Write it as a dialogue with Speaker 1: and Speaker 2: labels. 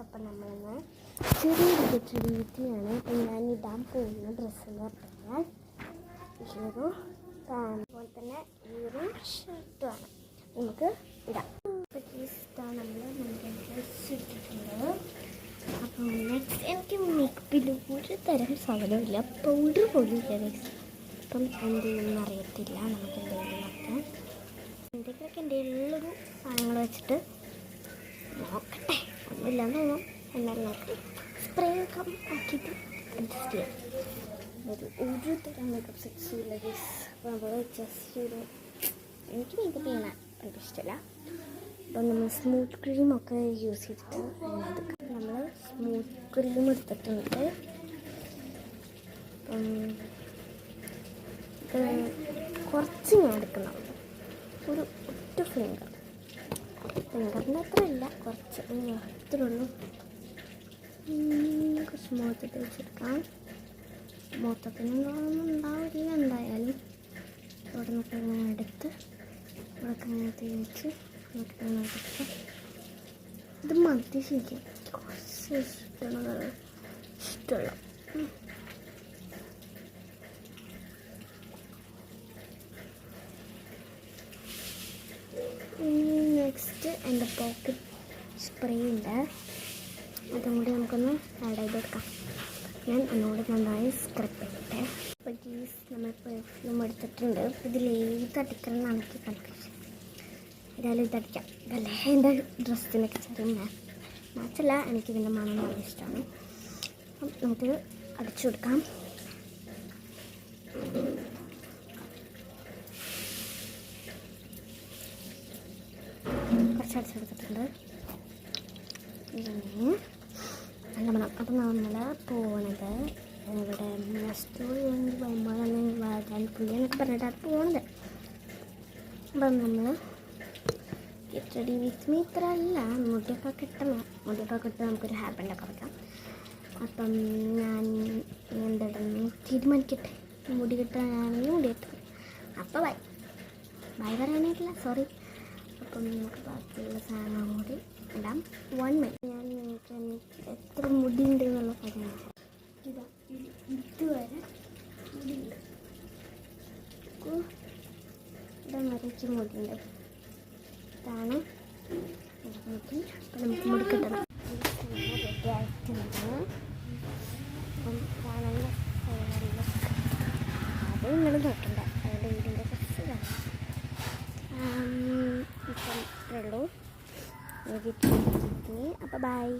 Speaker 1: അപ്പം നമ്മളിന്ന് ചെറിയൊരു വീഡിയോയാണ്. അപ്പം ഞാൻ ഇടാൻ പോകുന്ന ഡ്രസ്സ് എന്ന് പറഞ്ഞാൽ ഈ ഒരു പാൻറ് പോലെ തന്നെ ഈ ഒരു ഷർട്ടുമാണ്. നമുക്ക് ഇടാം. ഇതാണ് നമ്മൾ ഡ്രസ്സ് ഇട്ടിട്ടുണ്ട്. അപ്പം നെക്സ്റ്റ് എനിക്ക് മേക്കപ്പിൽ ഒരു തരം സാധനമില്ല, പൗഡർ പോലും ഇല്ല. അപ്പം എന്ത് ചെയ്യുമെന്ന് അറിയത്തില്ല. നമുക്ക് എന്തെങ്കിലുമൊക്കെ എൻ്റെ ഉള്ളൊരു സാധനങ്ങൾ വെച്ചിട്ട് നോക്കട്ടെ. ഒന്നുമില്ലാന്ന് തോന്നും. എന്നാലും നമുക്ക് സ്പ്രേ ഒക്കെ ആക്കിയിട്ട് അഡ്ജസ്റ്റ് ചെയ്യാം. ഒരു തരം മേക്കപ്പ് സെറ്റ്സും ഇല്ല ഗൈസ്. അപ്പോൾ നമ്മൾ ജസ്റ്റ് ഒരു എനിക്ക് മേക്കപ്പ് ചെയ്യണ എനിക്ക് ഇഷ്ടമല്ല. അപ്പം നമ്മൾ സ്മൂത്ത് ക്രീമൊക്കെ യൂസ് ചെയ്തിട്ട് നമ്മൾ സ്മൂത്ത് ക്രീം എടുത്തിട്ടുണ്ട്. കുറച്ച് ഞാൻ എടുക്കുന്നുണ്ട്, ഒരു ഒറ്റ ഫിംഗറിൻ്റെ അത്ര ഇല്ല, കുറച്ച് അത്രയുള്ളൂ. കുറച്ച് മുഖത്ത് വെച്ചെടുക്കാം. മുഖത്തൊന്നും ഉണ്ടാവില്ല എന്തായാലും. ഇവിടെ നിന്നൊക്കെ ഇങ്ങനെ എടുത്ത് ഇവിടെയൊക്കെ ഇങ്ങനെ തേച്ച് എടുത്ത് ഇത് മതി. ശരിക്കും കുറച്ച് ഇഷ്ടമുള്ള നെക്സ്റ്റ് എൻ്റെ പോക്കറ്റ് സ്പ്രേ ഉണ്ട്, അതും കൂടി നമുക്കൊന്ന് ആഡ് ചെയ്തെടുക്കാം. ഞാൻ ഒന്നുകൂടി നന്നായി സ്ക്രബ് ചെയ്തിട്ട് അപ്പോൾ ഗീസ് നമ്മൾ പെർഫ്യൂം എടുത്തിട്ടുണ്ട്. ഇതിലേത് അടിക്കണം എന്നാണ് എനിക്ക് കൺഫ്യൂഷൻ. ഏതായാലും ഇതടിക്കാം. ഇതല്ലേ എൻ്റെ ഡ്രസ്സിനൊക്കെ ചെറിയ മാച്ചല്ല, എനിക്കിതിൻ്റെ മണം നല്ല ഇഷ്ടമാണ്. അപ്പം നമുക്കിത് അടിച്ചു കൊടുക്കാം. കുറച്ച് അടിച്ചെടുത്തിട്ടുണ്ട്. നല്ല മണം. അപ്പം നമ്മൾ പോണത് ഇവിടെ വാഴാൻ പുള്ളിയെന്നൊക്കെ പറഞ്ഞിട്ടാണ് പോണത്. അപ്പം നമ്മൾ ഗെറ്റ് റെഡി വിത്ത് മീ ഇത്ര അല്ല, മുടിയൊക്കെ കിട്ടണം. മുടിയൊക്കെ കിട്ടും, നമുക്കൊരു ഹാർ ബാൻഡൊക്കെ വെക്കാം. അപ്പം ഞാൻ എന്തിടുന്നു തീരുമാനിക്കട്ടെ. മുടി കിട്ടാനാണെങ്കിൽ മുടി കിട്ടും. അപ്പോൾ ബൈ പറയാനായിട്ടില്ല, സോറി. അപ്പം നമുക്ക് ബാക്കിയുള്ള സാധനം കൂടി ഇടാം. 1 മിനിറ്റ് ഞാൻ നിങ്ങൾക്ക് എത്ര മുടി ഉണ്ട് എന്നുള്ള കാര്യം ഇതാ ഇതുവരെ മുടിയുണ്ട്. ഇതമരയ്ക്ക് മുടിയുണ്ട്. ഇതാണ് മുടി. അപ്പം നമുക്ക് മുടി കിട്ടണം. റെഡി ആയിട്ടുണ്ട്. അപ്പം നല്ല അത് നിങ്ങൾ നോക്കണ്ട, അതിൻ്റെ വീടിൻ്റെ കുറച്ച് കാണാം. ഇപ്പം ഇത്രേ ഉള്ളൂ. അപ്പോൾ ബൈ.